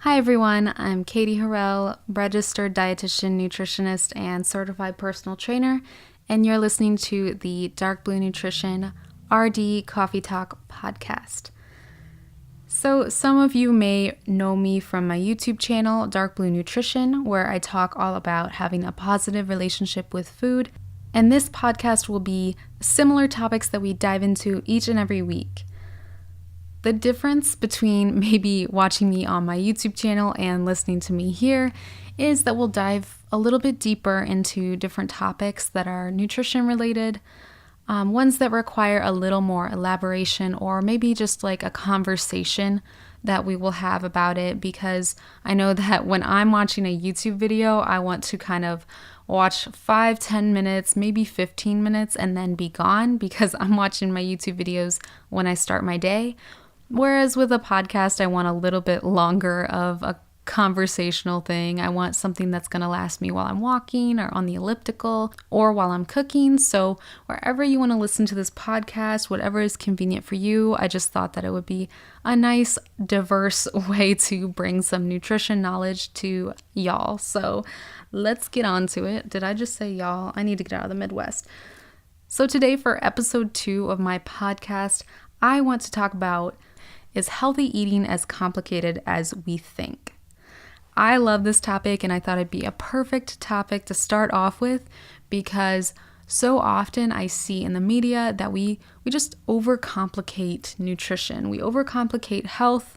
Hi everyone, I'm Katie Harrell, registered dietitian, nutritionist, and certified personal trainer, and you're listening to the Dark Blue Nutrition RD Coffee Talk podcast. So some of you may know me from my YouTube channel, Dark Blue Nutrition, where I talk all about having a positive relationship with food, and this podcast will be similar topics that we dive into each and every week. The difference between maybe watching me on my YouTube channel and listening to me here is that we'll dive a little bit deeper into different topics that are nutrition related, ones that require a little more elaboration or maybe just like a conversation that we will have about it, because I know that when I'm watching a YouTube video, I want to kind of watch 5-10 minutes, maybe 15 minutes, and then be gone because I'm watching my YouTube videos when I start my day. Whereas with a podcast, I want a little bit longer of a conversational thing. I want something that's going to last me while I'm walking or on the elliptical or while I'm cooking. So wherever you want to listen to this podcast, whatever is convenient for you, I just thought that it would be a nice, diverse way to bring some nutrition knowledge to y'all. So let's get on to it. Did I just say y'all? I need to get out of the Midwest. So today for episode 2 of my podcast, I want to talk about, is healthy eating as complicated as we think? I love this topic and I thought it'd be a perfect topic to start off with because so often I see in the media that we just overcomplicate nutrition. We overcomplicate health,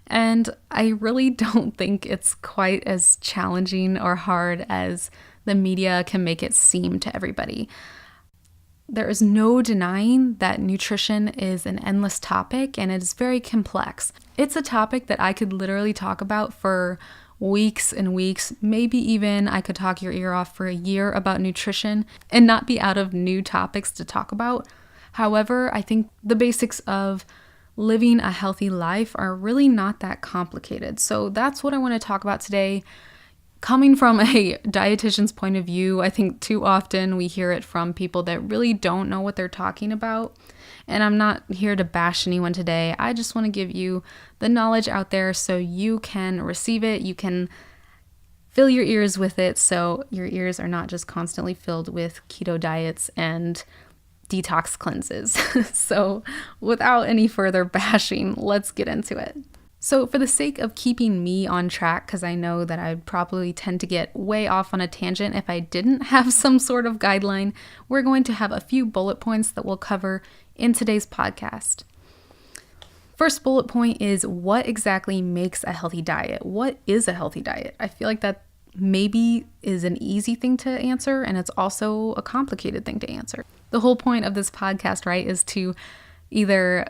and I really don't think it's quite as challenging or hard as the media can make it seem to everybody. There is no denying that nutrition is an endless topic and it is very complex. It's a topic that I could literally talk about for weeks and weeks. Maybe even I could talk your ear off for a year about nutrition and not be out of new topics to talk about. However, I think the basics of living a healthy life are really not that complicated. So that's what I want to talk about today. Coming from a dietitian's point of view, I think too often we hear it from people that really don't know what they're talking about. And I'm not here to bash anyone today. I just want to give you the knowledge out there so you can receive it. You can fill your ears with it so your ears are not just constantly filled with keto diets and detox cleanses. So without any further bashing, let's get into it. So for the sake of keeping me on track, because I know that I'd probably tend to get way off on a tangent if I didn't have some sort of guideline, we're going to have a few bullet points that we'll cover in today's podcast. First bullet point is, what exactly makes a healthy diet? What is a healthy diet? I feel like that maybe is an easy thing to answer, and it's also a complicated thing to answer. The whole point of this podcast, right, is to either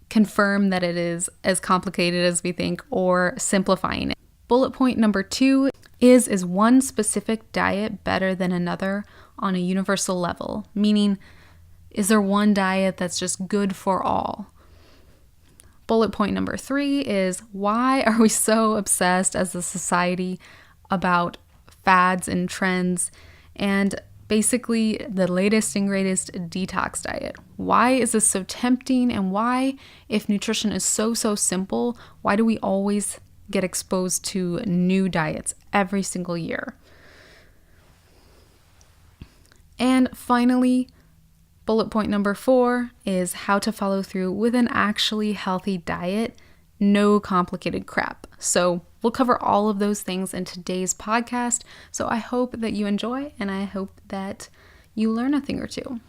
confirm that it is as complicated as we think or simplifying it. Bullet point number 2 is one specific diet better than another on a universal level? Meaning, is there one diet that's just good for all? Bullet point number 3 is, why are we so obsessed as a society about fads and trends and basically the latest and greatest detox diet? Why is this so tempting, and why, if nutrition is so simple, why do we always get exposed to new diets every single year? And finally, bullet point number 4 is how to follow through with an actually healthy diet. No complicated crap. So we'll cover all of those things in today's podcast. So I hope that you enjoy, and I hope that you learn a thing or two.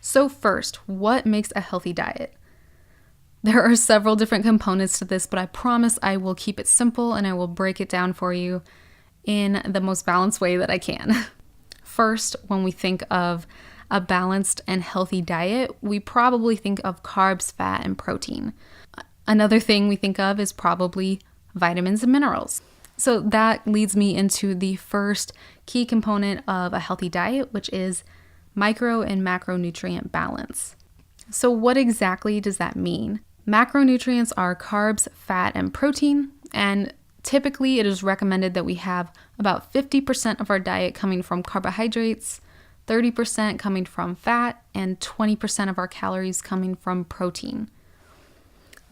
So first, what makes a healthy diet? There are several different components to this, but I promise I will keep it simple and I will break it down for you in the most balanced way that I can. First, when we think of a balanced and healthy diet, we probably think of carbs, fat, and protein. Another thing we think of is probably vitamins and minerals. So that leads me into the first key component of a healthy diet, which is micro and macronutrient balance. So what exactly does that mean? Macronutrients are carbs, fat, and protein, and typically it is recommended that we have about 50% of our diet coming from carbohydrates, 30% coming from fat, and 20% of our calories coming from protein.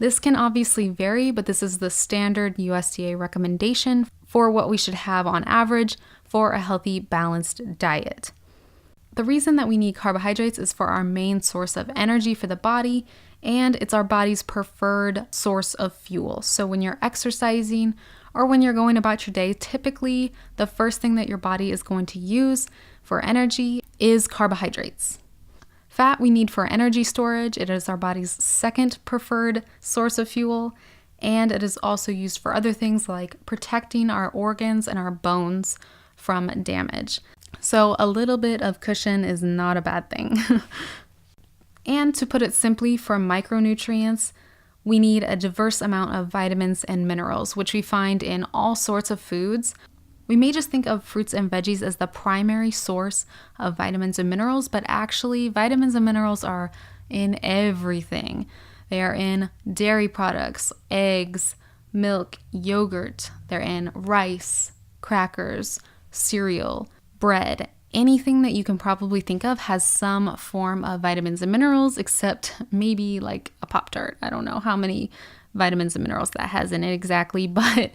This can obviously vary, but this is the standard USDA recommendation for what we should have on average for a healthy, balanced diet. The reason that we need carbohydrates is for our main source of energy for the body, and it's our body's preferred source of fuel. So when you're exercising or when you're going about your day, typically the first thing that your body is going to use for energy is carbohydrates. Fat we need for energy storage. It is our body's second preferred source of fuel, and it is also used for other things like protecting our organs and our bones from damage. So a little bit of cushion is not a bad thing. And to put it simply, for micronutrients, we need a diverse amount of vitamins and minerals, which we find in all sorts of foods. We may just think of fruits and veggies as the primary source of vitamins and minerals, but actually vitamins and minerals are in everything. They are in dairy products, eggs, milk, yogurt. They're in rice, crackers, cereal, bread. Anything that you can probably think of has some form of vitamins and minerals, except maybe like a Pop-Tart. I don't know how many vitamins and minerals that has in it exactly, but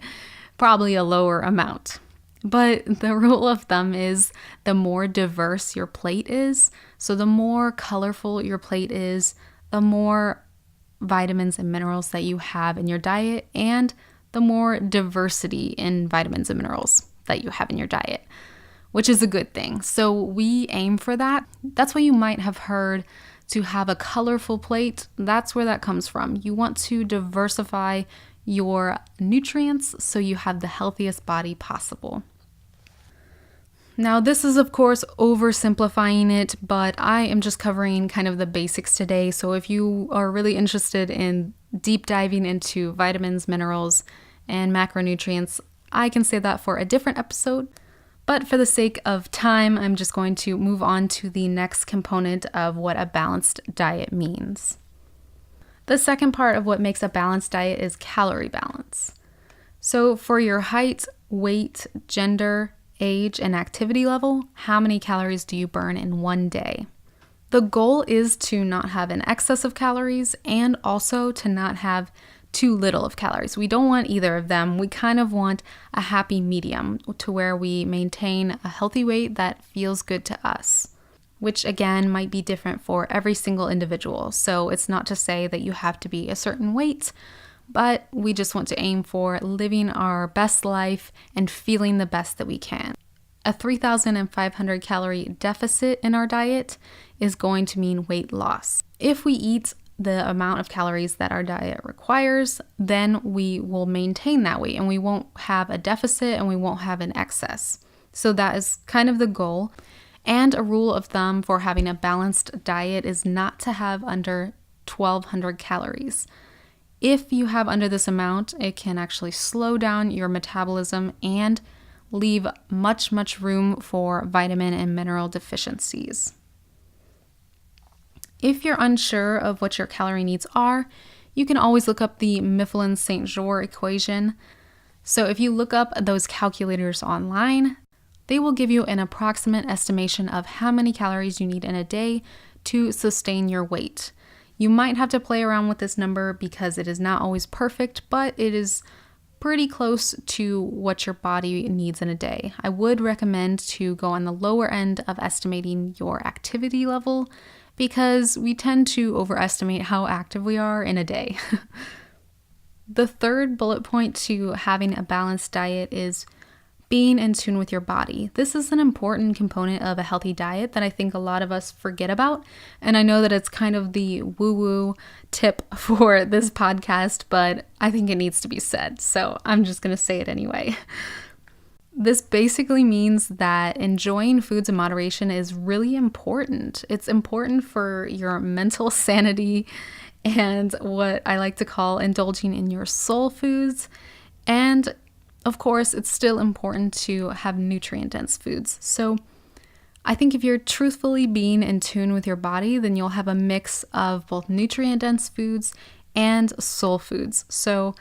probably a lower amount. But the rule of thumb is the more diverse your plate is, so the more colorful your plate is, the more vitamins and minerals that you have in your diet, and the more diversity in vitamins and minerals that you have in your diet, which is a good thing. So we aim for that. That's why you might have heard to have a colorful plate. That's where that comes from. You want to diversify your nutrients so you have the healthiest body possible. Now, this is of course oversimplifying it, but I am just covering kind of the basics today. So if you are really interested in deep diving into vitamins, minerals, and macronutrients, I can say that for a different episode. But for the sake of time, I'm just going to move on to the next component of what a balanced diet means. The second part of what makes a balanced diet is calorie balance. So for your height, weight, gender, age, and activity level, how many calories do you burn in one day? The goal is to not have an excess of calories and also to not have too little of calories. We don't want either of them. We kind of want a happy medium to where we maintain a healthy weight that feels good to us, which again might be different for every single individual. So it's not to say that you have to be a certain weight, but we just want to aim for living our best life and feeling the best that we can. A 3,500 calorie deficit in our diet is going to mean weight loss. If we eat the amount of calories that our diet requires, then we will maintain that weight and we won't have a deficit and we won't have an excess. So that is kind of the goal. And a rule of thumb for having a balanced diet is not to have under 1,200 calories. If you have under this amount, it can actually slow down your metabolism and leave much room for vitamin and mineral deficiencies. If you're unsure of what your calorie needs are, you can always look up the Mifflin-St. Jean equation. So if you look up those calculators online, they will give you an approximate estimation of how many calories you need in a day to sustain your weight. You might have to play around with this number because it is not always perfect, but it is pretty close to what your body needs in a day. I would recommend to go on the lower end of estimating your activity level because we tend to overestimate how active we are in a day. The third bullet point to having a balanced diet is being in tune with your body. This is an important component of a healthy diet that I think a lot of us forget about. And I know that it's kind of the woo-woo tip for this podcast, but I think it needs to be said. So I'm just going to say it anyway. This basically means that enjoying foods in moderation is really important. It's important for your mental sanity and what I like to call indulging in your soul foods. And of course, it's still important to have nutrient-dense foods. So I think if you're truthfully being in tune with your body, then you'll have a mix of both nutrient-dense foods and soul foods. So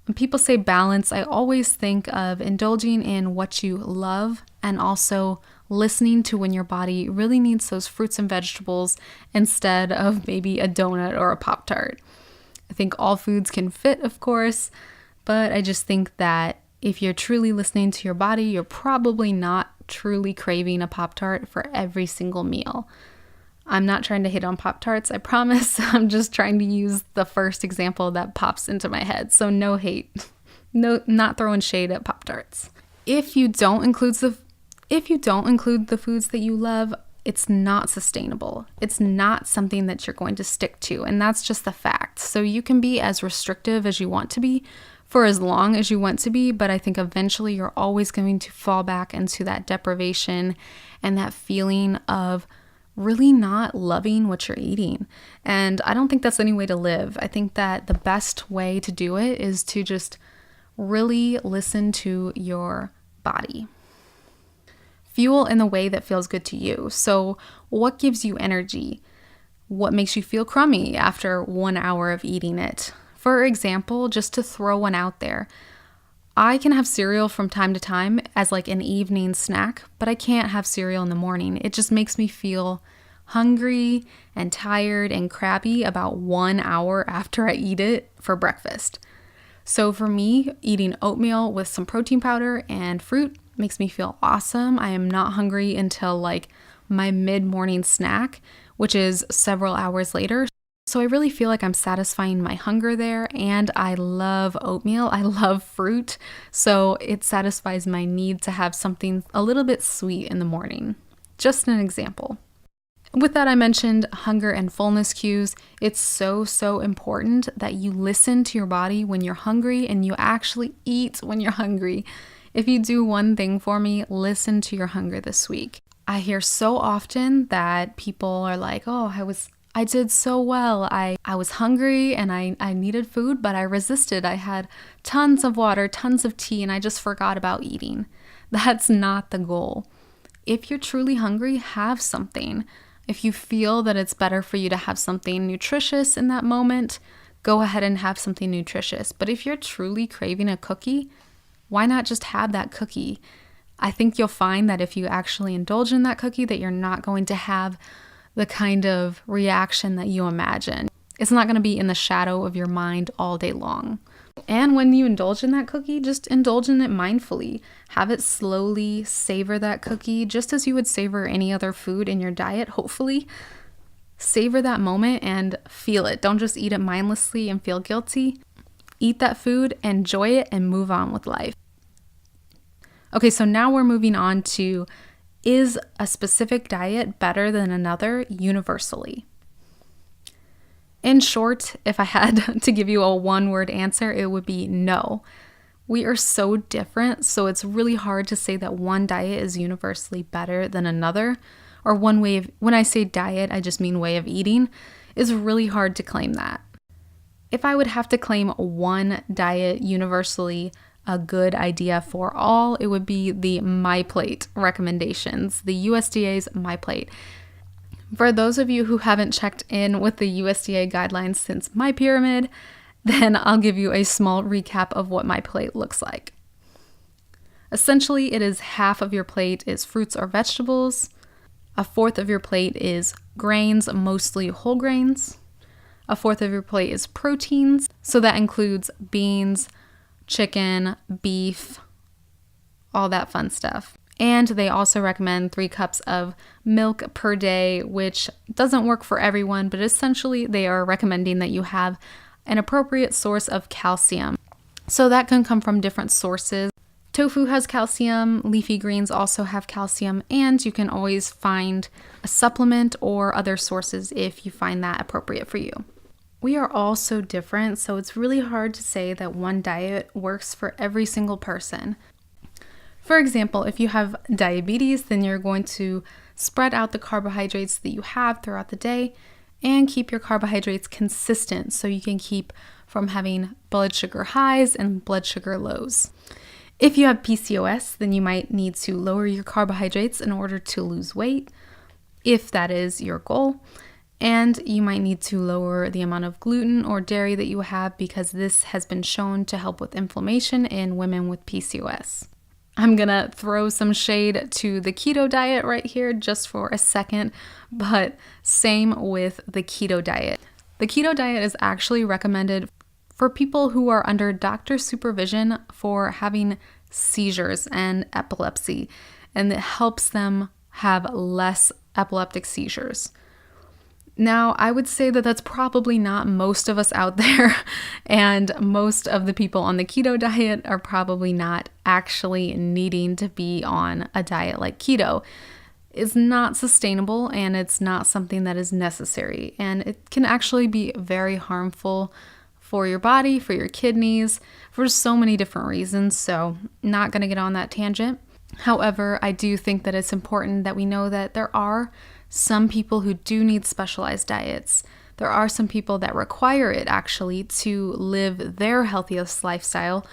when people say balance, I always think of indulging in what you love and also listening to when your body really needs those fruits and vegetables instead of maybe a donut or a Pop-Tart. I think all foods can fit, of course, but I just think that if you're truly listening to your body, you're probably not truly craving a Pop-Tart for every single meal. I'm not trying to hit on Pop-Tarts, I promise. I'm just trying to use the first example that pops into my head. So no hate. No, not throwing shade at Pop-Tarts. If you don't include the foods that you love, it's not sustainable. It's not something that you're going to stick to, and that's just the fact. So you can be as restrictive as you want to be for as long as you want to be, but I think eventually you're always going to fall back into that deprivation and that feeling of really not loving what you're eating. And I don't think that's any way to live. I think that the best way to do it is to just really listen to your body. Fuel in the way that feels good to you. So what gives you energy? What makes you feel crummy after 1 hour of eating it? For example, just to throw one out there, I can have cereal from time to time as like an evening snack, but I can't have cereal in the morning. It just makes me feel hungry and tired and crabby about 1 hour after I eat it for breakfast. So for me, eating oatmeal with some protein powder and fruit makes me feel awesome. I am not hungry until like my mid-morning snack, which is several hours later. So I really feel like I'm satisfying my hunger there, and I love oatmeal. I love fruit, so it satisfies my need to have something a little bit sweet in the morning. Just an example. With that, I mentioned hunger and fullness cues. It's so important that you listen to your body when you're hungry and you actually eat when you're hungry. If you do one thing for me, listen to your hunger this week. I hear so often that people are like, oh, I did so well. I was hungry and I needed food, but I resisted. I had tons of water, tons of tea, and I just forgot about eating. That's not the goal. If you're truly hungry, have something. If you feel that it's better for you to have something nutritious in that moment, go ahead and have something nutritious. But if you're truly craving a cookie, why not just have that cookie? I think you'll find that if you actually indulge in that cookie, that you're not going to have the kind of reaction that you imagine. It's not going to be in the shadow of your mind all day long. And when you indulge in that cookie, just indulge in it mindfully. Have it slowly, savor that cookie just as you would savor any other food in your diet, hopefully. Savor that moment and feel it. Don't just eat it mindlessly and feel guilty. Eat that food, enjoy it, and move on with life. Okay, so now we're moving on to, is a specific diet better than another universally? In short, if I had to give you a one-word answer, it would be no. We are so different, so it's really hard to say that one diet is universally better than another, or one way of, when I say diet, I just mean way of eating, is really hard to claim that. If I would have to claim one diet universally a good idea for all, it would be the MyPlate recommendations, the USDA's MyPlate. For those of you who haven't checked in with the USDA guidelines since my pyramid, then I'll give you a small recap of what MyPlate looks like. Essentially, it is half of your plate is fruits or vegetables, a fourth of your plate is grains, mostly whole grains, a fourth of your plate is proteins, so that includes beans, chicken, beef, all that fun stuff. And they also recommend 3 cups of milk per day, which doesn't work for everyone, but essentially they are recommending that you have an appropriate source of calcium. So that can come from different sources. Tofu has calcium, leafy greens also have calcium, and you can always find a supplement or other sources if you find that appropriate for you. We are all so different, so it's really hard to say that one diet works for every single person. For example, if you have diabetes, then you're going to spread out the carbohydrates that you have throughout the day and keep your carbohydrates consistent so you can keep from having blood sugar highs and blood sugar lows. If you have PCOS, then you might need to lower your carbohydrates in order to lose weight, if that is your goal. And you might need to lower the amount of gluten or dairy that you have because this has been shown to help with inflammation in women with PCOS. I'm gonna throw some shade to the keto diet right here just for a second, but same with the keto diet. The keto diet is actually recommended for people who are under doctor supervision for having seizures and epilepsy, and it helps them have less epileptic seizures. Now, I would say that that's probably not most of us out there, and most of the people on the keto diet are probably not actually needing to be on a diet like keto. It's not sustainable, and it's not something that is necessary, and it can actually be very harmful for your body, for your kidneys, for so many different reasons, so not going to get on that tangent. However, I do think that it's important that we know that there are some people who do need specialized diets. There are some people that require it actually to live their healthiest lifestyle.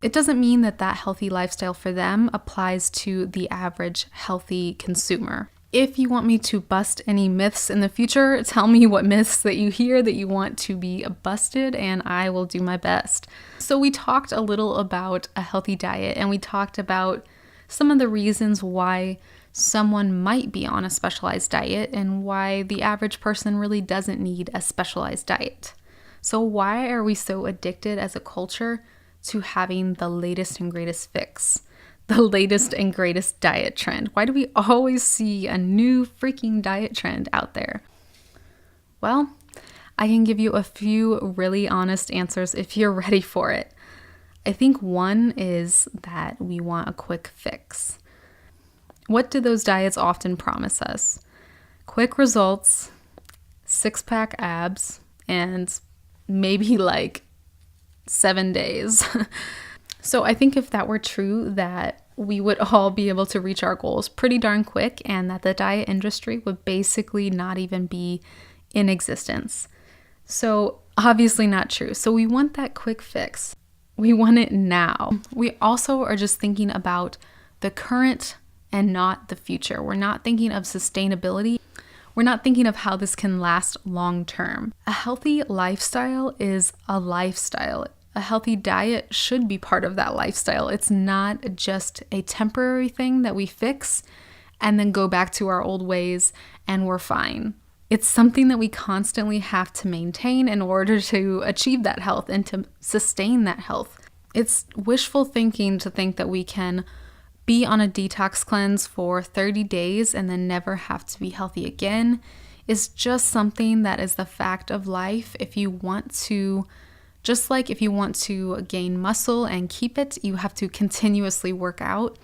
It doesn't mean that that healthy lifestyle for them applies to the average healthy consumer. If you want me to bust any myths in the future, tell me what myths that you hear that you want to be busted, and I will do my best. So we talked a little about a healthy diet, and we talked about some of the reasons why someone might be on a specialized diet and why the average person really doesn't need a specialized diet. So why are we so addicted as a culture to having the latest and greatest fix, the latest and greatest diet trend? Why do we always see a new freaking diet trend out there? Well, I can give you a few really honest answers if you're ready for it. I think one is that we want a quick fix. What do those diets often promise us? Quick results, six-pack abs, and maybe like 7 days. So I think if that were true, that we would all be able to reach our goals pretty darn quick, and that the diet industry would basically not even be in existence. So obviously not true. So we want that quick fix. We want it now. We also are just thinking about the current and not the future. We're not thinking of sustainability. We're not thinking of how this can last long term. A healthy lifestyle is a lifestyle. A healthy diet should be part of that lifestyle. It's not just a temporary thing that we fix and then go back to our old ways and we're fine. It's something that we constantly have to maintain in order to achieve that health and to sustain that health. It's wishful thinking to think that we can be on a detox cleanse for 30 days and then never have to be healthy again. It's just something that is the fact of life. If you want to, just like if you want to gain muscle and keep it, you have to continuously work out.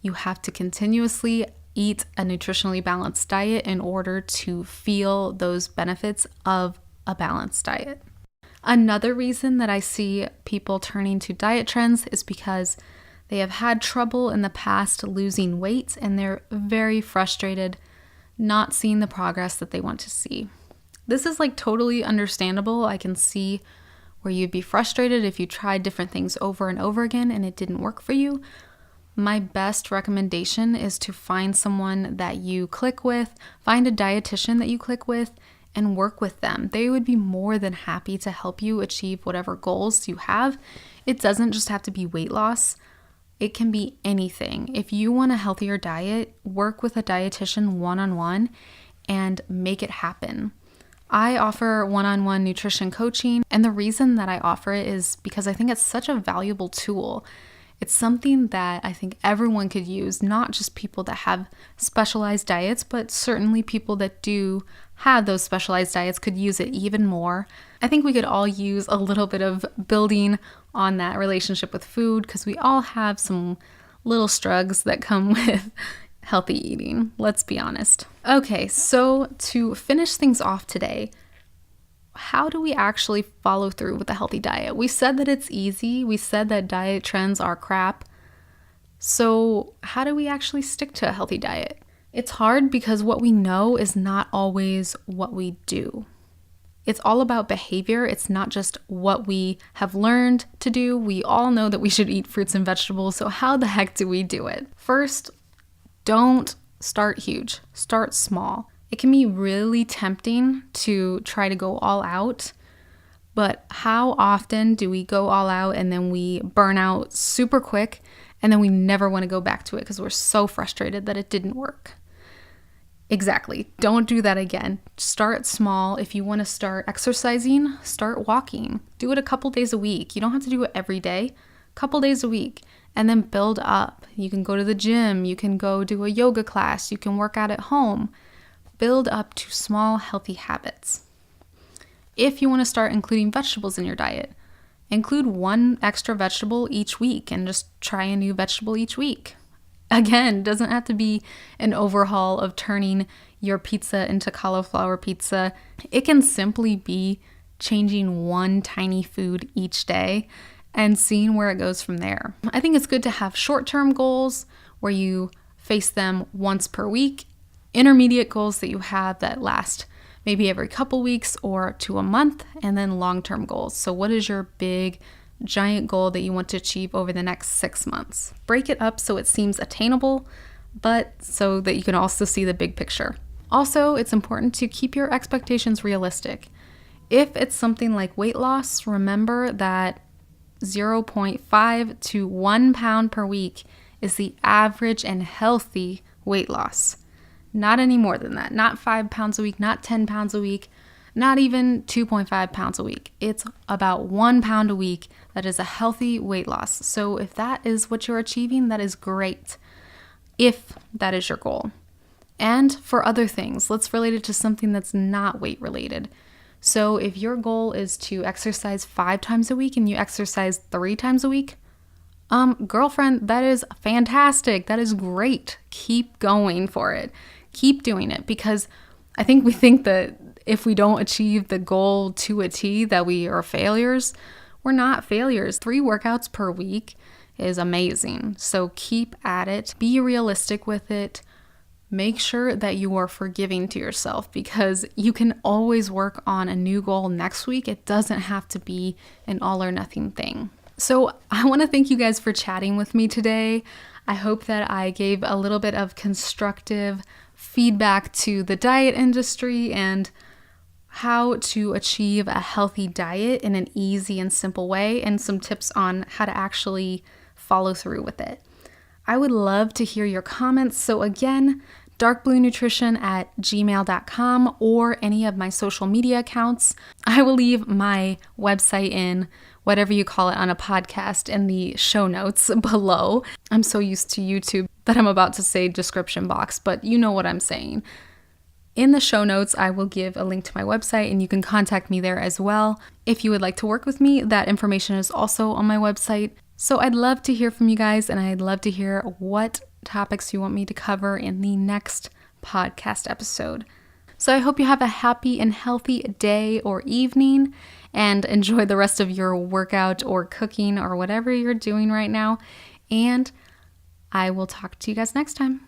You have to continuously eat a nutritionally balanced diet in order to feel those benefits of a balanced diet. Another reason that I see people turning to diet trends is because they have had trouble in the past losing weight and they're very frustrated not seeing the progress that they want to see. This is like totally understandable. I can see where you'd be frustrated if you tried different things over and over again and it didn't work for you. My best recommendation is to find someone that you click with, find a dietitian that you click with, and work with them. They would be more than happy to help you achieve whatever goals you have. It doesn't just have to be weight loss. It can be anything. If you want a healthier diet, work with a dietitian one-on-one and make it happen. I offer one-on-one nutrition coaching, and the reason that I offer it is because I think it's such a valuable tool. It's something that I think everyone could use, not just people that have specialized diets, but certainly people that do have those specialized diets could use it even more. I think we could all use a little bit of building on that relationship with food because we all have some little struggles that come with healthy eating. Let's be honest. Okay, so to finish things off today, how do we actually follow through with a healthy diet? We said that it's easy. We said that diet trends are crap. So how do we actually stick to a healthy diet? It's hard because what we know is not always what we do. It's all about behavior. It's not just what we have learned to do. We all know that we should eat fruits and vegetables. So how the heck do we do it? First, don't start huge. Start small. It can be really tempting to try to go all out, but how often do we go all out and then we burn out super quick and then we never want to go back to it because we're so frustrated that it didn't work? Exactly. Don't do that again. Start small. If you want to start exercising, start walking. Do it a couple days a week. You don't have to do it every day, a couple days a week, and then build up. You can go to the gym. You can go do a yoga class. You can work out at home. Build up to small, healthy habits. If you want to start including vegetables in your diet, include one extra vegetable each week and just try a new vegetable each week. Again, it doesn't have to be an overhaul of turning your pizza into cauliflower pizza. It can simply be changing one tiny food each day and seeing where it goes from there. I think it's good to have short-term goals where you face them once per week, intermediate goals that you have that last maybe every couple weeks or to a month, and then long-term goals. So what is your big giant goal that you want to achieve over the next 6 months? Break it up so it seems attainable, but so that you can also see the big picture. Also, it's important to keep your expectations realistic. If it's something like weight loss, remember that 0.5 to 1 pound per week is the average and healthy weight loss. Not any more than that. Not 5 pounds a week, not 10 pounds a week, not even 2.5 pounds a week. It's about 1 pound a week that is a healthy weight loss. So if that is what you're achieving, that is great, if that is your goal. And for other things, let's relate it to something that's not weight related. So if your goal is to exercise 5 times a week and you exercise 3 times a week, girlfriend, that is fantastic. That is great. Keep going for it. Keep doing it, because I think we think that if we don't achieve the goal to a T that we are failures. We're not failures. 3 workouts per week is amazing. So keep at it. Be realistic with it. Make sure that you are forgiving to yourself, because you can always work on a new goal next week. It doesn't have to be an all or nothing thing. So I want to thank you guys for chatting with me today. I hope that I gave a little bit of constructive feedback to the diet industry and how to achieve a healthy diet in an easy and simple way, and some tips on how to actually follow through with it. I would love to hear your comments. So again, darkbluenutrition@gmail.com or any of my social media accounts. I will leave my website in whatever you call it on a podcast in the show notes below. I'm so used to YouTube that I'm about to say description box, but you know what I'm saying. In the show notes, I will give a link to my website, and you can contact me there as well. If you would like to work with me, that information is also on my website. So I'd love to hear from you guys, and I'd love to hear what topics you want me to cover in the next podcast episode. So I hope you have a happy and healthy day or evening, and enjoy the rest of your workout or cooking or whatever you're doing right now. And I will talk to you guys next time.